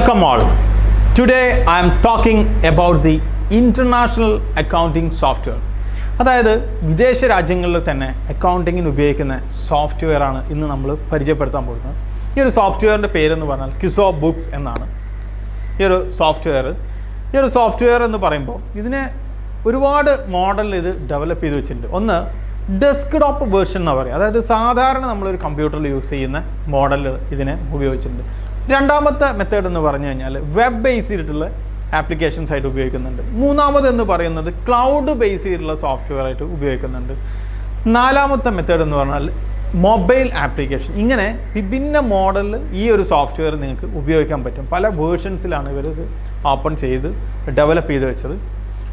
Welcome all. Today I am talking about the international accounting software. അതായത് വിദേശ രാജ്യങ്ങളിൽ തന്നെ അക്കൗണ്ടിങ്ങിന് ഉപയോഗിക്കുന്ന സോഫ്റ്റ്വെയർ ആണ് ഇന്ന് നമ്മൾ പരിചയപ്പെടുത്താൻ പോകുന്നത്. ഈ ഒരു സോഫ്റ്റ്വെയറിൻ്റെ പേരെന്ന് പറഞ്ഞാൽ ക്വിസോ ബുക്സ് എന്നാണ്. ഈ ഒരു സോഫ്റ്റ്വെയർ എന്ന് പറയുമ്പോൾ ഇതിനെ ഒരുപാട് മോഡലിൽ ഇത് ഡെവലപ്പ് ചെയ്ത് വെച്ചിട്ടുണ്ട്. ഒന്ന് ഡെസ്ക്ടോപ്പ് വേർഷൻ എന്ന് പറയും, അതായത് സാധാരണ നമ്മളൊരു കമ്പ്യൂട്ടറിൽ യൂസ് ചെയ്യുന്ന മോഡലിൽ ഇതിനെ ഉപയോഗിച്ചിട്ടുണ്ട്. രണ്ടാമത്തെ മെത്തേഡ് എന്ന് പറഞ്ഞു കഴിഞ്ഞാൽ വെബ് ബേസ് ചെയ്തിട്ടുള്ള ആപ്ലിക്കേഷൻസ് ആയിട്ട് ഉപയോഗിക്കുന്നുണ്ട്. മൂന്നാമതെന്ന് പറയുന്നത് ക്ലൗഡ് ബേസ് ചെയ്തിട്ടുള്ള സോഫ്റ്റ്വെയർ ആയിട്ട് ഉപയോഗിക്കുന്നുണ്ട്. നാലാമത്തെ മെത്തേഡ് എന്ന് പറഞ്ഞാൽ മൊബൈൽ ആപ്ലിക്കേഷൻ. ഇങ്ങനെ വിഭിന്ന മോഡലിൽ ഈ ഒരു സോഫ്റ്റ്വെയർ നിങ്ങൾക്ക് ഉപയോഗിക്കാൻ പറ്റും. പല വേർഷൻസിലാണ് ഇവർ ഓപ്പൺ ചെയ്ത് ഡെവലപ്പ് ചെയ്ത് വെച്ചത്.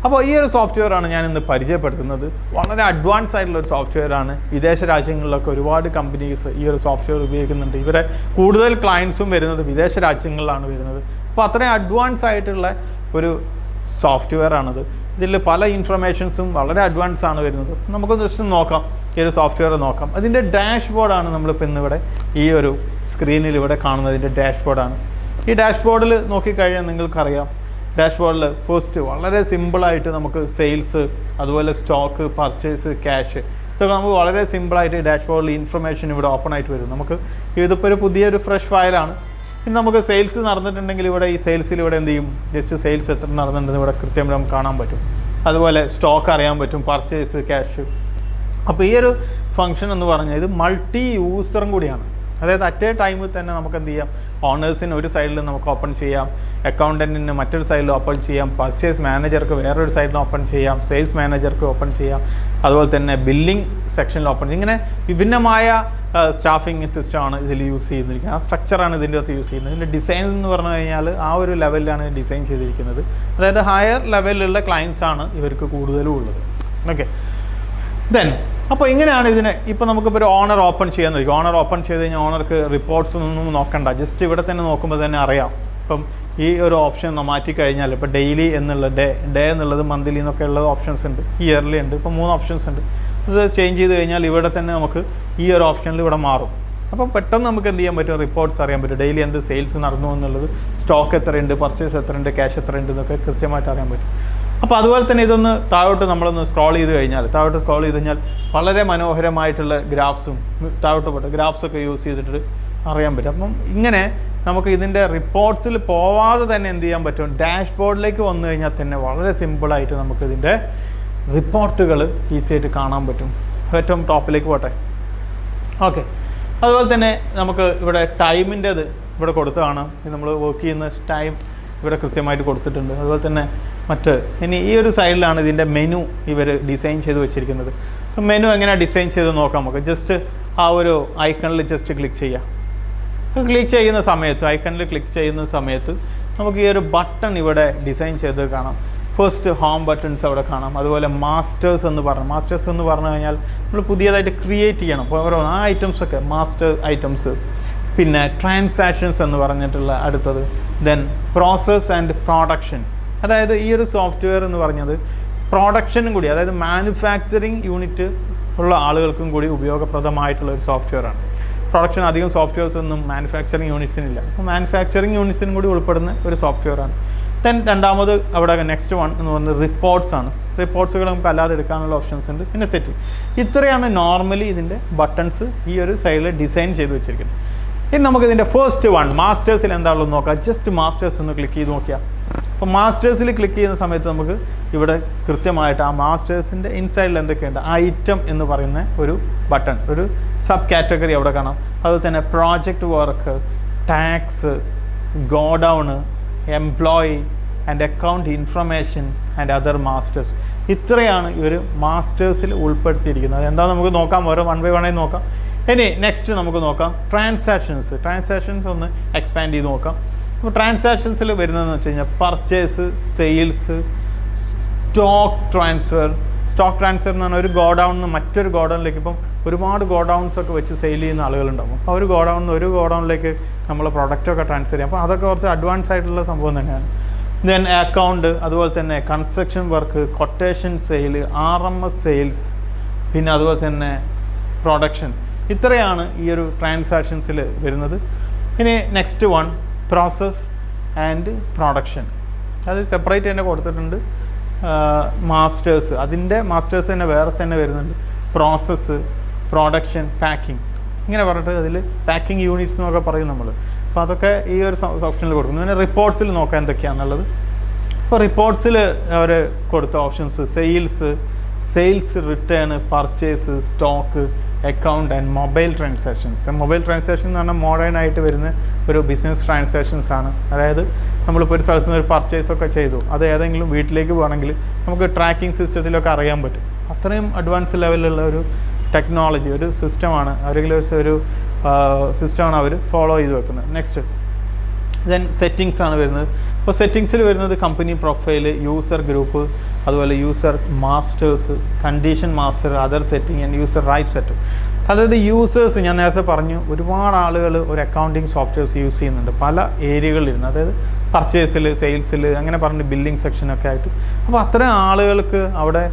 അപ്പോൾ ഈ ഒരു സോഫ്റ്റ്വെയർ ആണ് ഞാൻ ഇന്ന് പരിചയപ്പെടുത്തുന്നത്. വളരെ അഡ്വാൻസ് ആയിട്ടുള്ള ഒരു സോഫ്റ്റ്വെയർ ആണ്. വിദേശ രാജ്യങ്ങളിലൊക്കെ ഒരുപാട് കമ്പനീസ് ഈ ഒരു സോഫ്റ്റ്വെയർ ഉപയോഗിക്കുന്നുണ്ട്. ഇവരെ കൂടുതൽ ക്ലയൻസും വരുന്നത് വിദേശ രാജ്യങ്ങളിലാണ് വരുന്നത്. അപ്പോൾ അത്രയും അഡ്വാൻസ് ആയിട്ടുള്ള ഒരു സോഫ്റ്റ്വെയർ ആണത്. ഇതിൽ പല ഇൻഫർമേഷൻസും വളരെ അഡ്വാൻസ് ആണ് വരുന്നത്. നമുക്ക് ജസ്റ്റ് നോക്കാം, ഈ ഒരു സോഫ്റ്റ്വെയർ നോക്കാം. അതിൻ്റെ ഡാഷ്ബോർഡാണ് നമ്മളിപ്പോൾ ഇന്നിവിടെ ഈ ഒരു സ്ക്രീനിൽ ഇവിടെ കാണുന്നതിൻ്റെ ഡാഷ്ബോർഡാണ്. ഈ ഡാഷ്ബോർഡിൽ നോക്കിക്കഴിഞ്ഞാൽ നിങ്ങൾക്കറിയാം, ഡാഷ്ബോർഡിൽ ഫസ്റ്റ് വളരെ സിമ്പിളായിട്ട് നമുക്ക് സെയിൽസ്, അതുപോലെ സ്റ്റോക്ക്, പർച്ചേസ്, ക്യാഷ്, ഇതൊക്കെ നമുക്ക് വളരെ സിമ്പിളായിട്ട് ഡാഷ്ബോർഡിൽ ഇൻഫർമേഷൻ ഇവിടെ ഓപ്പൺ ആയിട്ട് വരും. നമുക്ക് ഇതിപ്പോൾ ഒരു പുതിയൊരു ഫ്രഷ് ഫയലാണ്. ഇനി നമുക്ക് സെയിൽസ് നടന്നിട്ടുണ്ടെങ്കിൽ ഇവിടെ ഈ സെയിൽസിൽ ഇവിടെ എന്ത് ചെയ്യും, ജസ്റ്റ് സെയിൽസ് എത്ര നടന്നിട്ടുണ്ടെന്ന് ഇവിടെ കൃത്യമായിട്ട് നമുക്ക് കാണാൻ പറ്റും. അതുപോലെ സ്റ്റോക്ക് അറിയാൻ പറ്റും, പർച്ചേസ്, ക്യാഷ്. അപ്പോൾ ഈ ഒരു ഫംഗ്ഷൻ എന്ന് പറഞ്ഞാൽ ഇത് മൾട്ടി യൂസറും കൂടിയാണ്. അതായത് അറ്റ് എ ടൈമിൽ തന്നെ നമുക്ക് എന്ത് ചെയ്യാം, ഓണേഴ്സിന് ഒരു സൈഡിൽ നമുക്ക് ഓപ്പൺ ചെയ്യാം, അക്കൗണ്ടൻറ്റിന് മറ്റൊരു സൈഡിൽ ഓപ്പൺ ചെയ്യാം, പർച്ചേസ് മാനേജർക്ക് വേറൊരു സൈഡിൽ ഓപ്പൺ ചെയ്യാം, സെയിൽസ് മാനേജർക്ക് ഓപ്പൺ ചെയ്യാം, അതുപോലെ തന്നെ ബില്ലിംഗ് സെക്ഷനിൽ ഓപ്പൺ ചെയ്യും. ഇങ്ങനെ വിഭിന്നമായ സ്റ്റാഫിംഗ് സിസ്റ്റമാണ് ഇതിൽ യൂസ് ചെയ്തിരിക്കുന്നത്. ആ സ്ട്രക്ചറാണ് ഇതിൻ്റെ അകത്ത് യൂസ് ചെയ്യുന്നത്. ഇതിൻ്റെ ഡിസൈൻ എന്ന് പറഞ്ഞു കഴിഞ്ഞാൽ ആ ഒരു ലെവലിലാണ് ഡിസൈൻ ചെയ്തിരിക്കുന്നത്. അതായത് ഹയർ ലെവലിലുള്ള ക്ലയൻസാണ് ഇവർക്ക് കൂടുതലും ഉള്ളത്. ഓക്കെ, ദെൻ അപ്പോൾ ഇങ്ങനെയാണ് ഇതിനെ. ഇപ്പോൾ നമുക്കിപ്പോൾ ഒരു ഓണർ ഓപ്പൺ ചെയ്യാൻ നോക്കും. ഓണർ ഓപ്പൺ ചെയ്ത് കഴിഞ്ഞാൽ ഓണർക്ക് റിപ്പോർട്ട്സ് ഒന്നും നോക്കണ്ട, ജസ്റ്റ് ഇവിടെ തന്നെ നോക്കുമ്പോൾ തന്നെ അറിയാം. ഇപ്പം ഈ ഒരു ഓപ്ഷൻ മാറ്റിക്കഴിഞ്ഞാൽ ഇപ്പോൾ ഡെയിലി എന്നുള്ള ഡേ എന്നുള്ളത് മന്ത്ലി എന്നൊക്കെ ഉള്ള ഓപ്ഷൻസ് ഉണ്ട്, ഇയർലി ഉണ്ട്. ഇപ്പോൾ 3 ഓപ്ഷൻസ് ഉണ്ട്. ഇത് ചേഞ്ച് ചെയ്ത് കഴിഞ്ഞാൽ ഇവിടെ തന്നെ നമുക്ക് ഈ ഒരു ഓപ്ഷനിൽ ഇവിടെ മാറും. അപ്പോൾ പെട്ടെന്ന് നമുക്ക് എന്ത് ചെയ്യാൻ പറ്റും, റിപ്പോർട്ട്സ് അറിയാൻ പറ്റും. ഡെയിലി എന്ത് സെയിൽസ് നടന്നു എന്നുള്ളത്, സ്റ്റോക്ക് എത്രയുണ്ട്, പർച്ചേസ് എത്രയുണ്ട്, ക്യാഷ് എത്രയുണ്ട് എന്നൊക്കെ കൃത്യമായിട്ട് അറിയാൻ പറ്റും. അപ്പോൾ അതുപോലെ തന്നെ ഇതൊന്ന് താഴോട്ട് നമ്മളൊന്ന് സ്ക്രോൾ ചെയ്ത് കഴിഞ്ഞാൽ വളരെ മനോഹരമായിട്ടുള്ള ഗ്രാഫ്സും താഴോട്ട് പോട്ടെ ഗ്രാഫ്സൊക്കെ യൂസ് ചെയ്തിട്ട് അറിയാൻ പറ്റും. അപ്പം ഇങ്ങനെ നമുക്ക് ഇതിൻ്റെ റിപ്പോർട്ട്സിൽ പോവാതെ തന്നെ എന്ത് ചെയ്യാൻ പറ്റും, ഡാഷ്ബോർഡിലേക്ക് വന്നു കഴിഞ്ഞാൽ തന്നെ വളരെ സിമ്പിളായിട്ട് നമുക്ക് ഇതിൻ്റെ റിപ്പോർട്ടുകൾ ഈസി ആയിട്ട് കാണാൻ പറ്റും. ഏറ്റവും ടോപ്പിലേക്ക് പോട്ടെ. ഓക്കെ, അതുപോലെ തന്നെ നമുക്ക് ഇവിടെ ടൈമിൻ്റെത് ഇവിടെ കൊടുത്തതാണ്. നമ്മൾ വർക്ക് ചെയ്യുന്ന ടൈം ഇവിടെ കൃത്യമായിട്ട് കൊടുത്തിട്ടുണ്ട്. അതുപോലെ തന്നെ ഇനി ഈ ഒരു സൈഡിലാണ് ഇതിൻ്റെ മെനു ഇവർ ഡിസൈൻ ചെയ്ത് വെച്ചിരിക്കുന്നത്. അപ്പം മെനു എങ്ങനെയാണ് ഡിസൈൻ ചെയ്ത് നോക്കാം നമുക്ക്. ജസ്റ്റ് ആ ഒരു ഐക്കണിൽ ജസ്റ്റ് ക്ലിക്ക് ചെയ്യാം. ഐക്കണിൽ ക്ലിക്ക് ചെയ്യുന്ന സമയത്ത് നമുക്ക് ഈ ഒരു ബട്ടൺ ഇവിടെ ഡിസൈൻ ചെയ്ത് കാണാം. ഫസ്റ്റ് ഹോം ബട്ടൺസ് അവിടെ കാണാം. അതുപോലെ മാസ്റ്റേഴ്സ് എന്ന് പറഞ്ഞു കഴിഞ്ഞാൽ നമ്മൾ പുതിയതായിട്ട് ക്രിയേറ്റ് ചെയ്യണം. അപ്പോൾ ആ ഐറ്റംസൊക്കെ മാസ്റ്റർ ഐറ്റംസ്. പിന്നെ ട്രാൻസാക്ഷൻസ് എന്ന് പറഞ്ഞിട്ടുള്ള അടുത്തത്. Then process and production. അതായത് ഈ ഒരു സോഫ്റ്റ്വെയർ എന്ന് പറഞ്ഞത് പ്രൊഡക്ഷനും കൂടി, അതായത് മാനുഫാക്ചറിങ് യൂണിറ്റ് ഉള്ള ആളുകൾക്കും കൂടി ഉപയോഗപ്രദമായിട്ടുള്ള ഒരു സോഫ്റ്റ്വെയറാണ്. പ്രൊഡക്ഷൻ അധികം സോഫ്റ്റ്വെയർസ് ഒന്നും മാനുഫാക്ചറിങ് യൂണിറ്റ്സിനില്ല. അപ്പോൾ മാനുഫാക്ചറിങ് യൂണിറ്റ്സിനും കൂടി ഉൾപ്പെടുന്ന ഒരു സോഫ്റ്റ്വെയറാണ്. ദെൻ രണ്ടാമത് അവിടെ നെക്സ്റ്റ് വൺ എന്ന് പറയുന്നത് റിപ്പോർട്ട്സ് ആണ്. റിപ്പോർട്ട്സുകൾ നമുക്ക് അല്ലാതെ എടുക്കാനുള്ള ഓപ്ഷൻസ് ഉണ്ട്. പിന്നെ സെറ്റിൽ. ഇത്രയാണ് നോർമലി ഇതിൻ്റെ ബട്ടൺസ് ഈ ഒരു സൈഡിൽ ഡിസൈൻ ചെയ്ത് വെച്ചിരിക്കുന്നത്. ഇനി നമുക്കിതിൻ്റെ ഫസ്റ്റ് വൺ മാസ്റ്റേഴ്സിൽ എന്താണെന്ന് നോക്കാം. ജസ്റ്റ് മാസ്റ്റേഴ്സ് ഒന്ന് ക്ലിക്ക് ചെയ്ത് നോക്കിയാൽ, അപ്പോൾ മാസ്റ്റേഴ്സിൽ ക്ലിക്ക് ചെയ്യുന്ന സമയത്ത് നമുക്ക് ഇവിടെ കൃത്യമായിട്ട് ആ മാസ്റ്റേഴ്സിൻ്റെ ഇൻസൈഡിൽ എന്തൊക്കെയുണ്ട്, ഐറ്റം എന്ന് പറയുന്ന ഒരു ബട്ടൺ, ഒരു സബ് കാറ്റഗറി അവിടെ കാണാം. അതുപോലെ തന്നെ project work, tax, godown, employee and account information and other masters. ഇത്രയാണ് ഇവർ മാസ്റ്റേഴ്സിൽ ഉൾപ്പെടുത്തിയിരിക്കുന്നത്. എന്താ നമുക്ക് നോക്കാം, ഓരോ 1 by 1 ആയി നോക്കാം. ഇനി നെക്സ്റ്റ് നമുക്ക് നോക്കാം ട്രാൻസാക്ഷൻസ് ഒന്ന് എക്സ്പാൻഡ് ചെയ്ത് നോക്കാം. അപ്പോൾ ട്രാൻസാക്ഷൻസിൽ വരുന്നതെന്ന് വെച്ച് കഴിഞ്ഞാൽ പർച്ചേസ്, സെയിൽസ്, സ്റ്റോക്ക് ട്രാൻസ്ഫർ എന്ന് പറഞ്ഞാൽ ഒരു ഗോഡൗണിൽ മറ്റൊരു ഗോഡൗണിലേക്ക്, ഇപ്പം ഒരുപാട് ഗോഡൗൺസൊക്കെ വെച്ച് സെയിൽ ചെയ്യുന്ന ആളുകളുണ്ടാകും. അപ്പോൾ ഒരു ഗോഡൗണിലേക്ക് നമ്മൾ പ്രൊഡക്റ്റൊക്കെ ട്രാൻസ്ഫർ ചെയ്യും. അപ്പോൾ അതൊക്കെ കുറച്ച് അഡ്വാൻസ് ആയിട്ടുള്ള സംഭവം തന്നെയാണ്. ദെൻ അക്കൗണ്ട്, അതുപോലെ തന്നെ construction work, quotation sale, RMS sales, പിന്നെ അതുപോലെ തന്നെ പ്രൊഡക്ഷൻ. ഇത്രയാണ് ഈ ഒരു ട്രാൻസാക്ഷൻസിൽ വരുന്നത്. ഇനി next one process and production. അത് സെപ്പറേറ്റ് തന്നെ കൊടുത്തിട്ടുണ്ട്. മാസ്റ്റേഴ്സ്, അതിൻ്റെ മാസ്റ്റേഴ്സ് തന്നെ വേറെ തന്നെ വരുന്നുണ്ട്. പ്രോസസ്സ്, പ്രൊഡക്ഷൻ, പാക്കിംഗ്, ഇങ്ങനെ പറഞ്ഞിട്ട് അതിൽ പാക്കിംഗ് യൂണിറ്റ്സ് എന്നൊക്കെ പറയും നമ്മൾ. അപ്പോൾ അതൊക്കെ ഈ ഒരു ഓപ്ഷനിൽ കൊടുക്കുന്നു. പിന്നെ റിപ്പോർട്ട്സിൽ നോക്കാൻ എന്തൊക്കെയാണെന്നുള്ളത്. ഇപ്പോൾ റിപ്പോർട്ട്സിൽ അവർ കൊടുത്ത options sales return, purchase, stock, account and mobile transactions. Mobile transaction എന്ന് പറഞ്ഞാൽ മോഡേൺ ആയിട്ട് വരുന്ന ഒരു ബിസിനസ് ട്രാൻസാക്ഷൻസ് ആണ്. അതായത് നമ്മളിപ്പോൾ ഒരു സ്ഥലത്ത് നിന്ന് ഒരു പർച്ചേസൊക്കെ ചെയ്തു, അത് ഏതെങ്കിലും വീട്ടിലേക്ക് പോകണമെങ്കിൽ നമുക്ക് ട്രാക്കിംഗ് സിസ്റ്റത്തിലൊക്കെ അറിയാൻ പറ്റും. അത്രയും അഡ്വാൻസ് ലെവലിലുള്ള ഒരു ടെക്നോളജി, ഒരു സിസ്റ്റമാണ്, ഒരു സിസ്റ്റമാണ് അവർ ഫോളോ ചെയ്ത് വെക്കുന്നത്. നെക്സ്റ്റ് ദെൻ സെറ്റിങ്സ് ആണ് വരുന്നത്. ഇപ്പോൾ സെറ്റിങ്സിൽ വരുന്നത് കമ്പനി പ്രൊഫൈല്, യൂസർ ഗ്രൂപ്പ്, അതുപോലെ user masters, condition master, other setting and user right set. അതായത് യൂസേഴ്സ്, ഞാൻ നേരത്തെ പറഞ്ഞു, ഒരുപാട് ആളുകൾ ഒരു അക്കൗണ്ടിങ് സോഫ്റ്റ്വെയർസ് യൂസ് ചെയ്യുന്നുണ്ട് പല ഏരിയകളിലിരുന്ന്. അതായത് പർച്ചേസിൽ, സെയിൽസിൽ, അങ്ങനെ പറഞ്ഞ് ബില്ലിംഗ് സെക്ഷനൊക്കെ ആയിട്ട്. അപ്പോൾ അത്രയും ആളുകൾക്ക് അവിടെ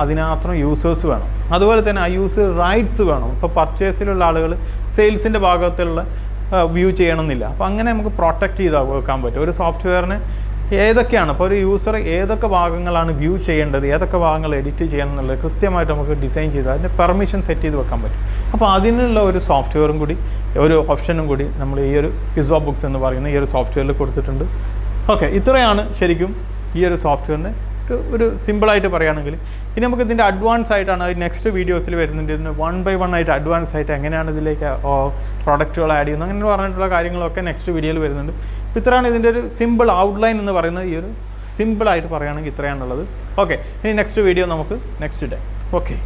അതിനകത്തും യൂസേഴ്സ് വേണം. അതുപോലെ തന്നെ ആ യൂസർ റൈറ്റ്സ് വേണം. ഇപ്പോൾ പർച്ചേസിലുള്ള ആളുകൾ സെയിൽസിൻ്റെ ഭാഗത്തുള്ള വ്യൂ ചെയ്യണമെന്നില്ല. അപ്പോൾ അങ്ങനെ നമുക്ക് പ്രൊട്ടക്റ്റ് ചെയ്ത് വെക്കാൻ പറ്റും ഒരു സോഫ്റ്റ്വെയറിന്. ഏതൊക്കെയാണ് ഇപ്പോൾ ഒരു യൂസർ ഏതൊക്കെ ഭാഗങ്ങളാണ് വ്യൂ ചെയ്യേണ്ടത്, ഏതൊക്കെ ഭാഗങ്ങൾ എഡിറ്റ് ചെയ്യണം എന്നുള്ളത് കൃത്യമായിട്ട് നമുക്ക് ഡിസൈൻ ചെയ്ത് അതിൻ്റെ പെർമിഷൻ സെറ്റ് ചെയ്ത് വെക്കാൻ പറ്റും. അപ്പോൾ അതിനുള്ള ഒരു സോഫ്റ്റ്വെയറും കൂടി, ഒരു ഓപ്ഷനും കൂടി നമ്മൾ ഈ ഒരു ക്വിസോ ബുക്സ് എന്ന് പറയുന്ന ഈ ഒരു സോഫ്റ്റ്വെയറിൽ കൊടുത്തിട്ടുണ്ട്. ഓക്കെ, ഇത്രയാണ് ശരിക്കും ഈ ഒരു സോഫ്റ്റ്വെയറിന് ഒരു സിമ്പിളായിട്ട് പറയുകയാണെങ്കിൽ. ഇനി നമുക്ക് ഇതിൻ്റെ അഡ്വാൻസ് ആയിട്ടാണ് അത് നെക്സ്റ്റ് വീഡിയോസിൽ വരുന്നുണ്ട്. ഇതിന് 1 by 1 ആയിട്ട് അഡ്വാൻസ് ആയിട്ട് എങ്ങനെയാണ് ഇതിലേക്ക് പ്രോഡക്റ്റുകൾ ആഡ് ചെയ്യുന്നത്, അങ്ങനെ പറഞ്ഞിട്ടുള്ള കാര്യങ്ങളൊക്കെ നെക്സ്റ്റ് വീഡിയോയിൽ വരുന്നുണ്ട്. ഇത്രയാണ് ഇതിൻ്റെ ഒരു സിമ്പിൾ ഔട്ട്ലൈൻ എന്ന് പറയുന്നത്. ഈ ഒരു സിമ്പിളായിട്ട് പറയുകയാണെങ്കിൽ ഇത്രയാണുള്ളത്. ഓക്കെ, ഇനി നെക്സ്റ്റ് വീഡിയോ നമുക്ക് നെക്സ്റ്റ് ഡേ. ഓക്കെ.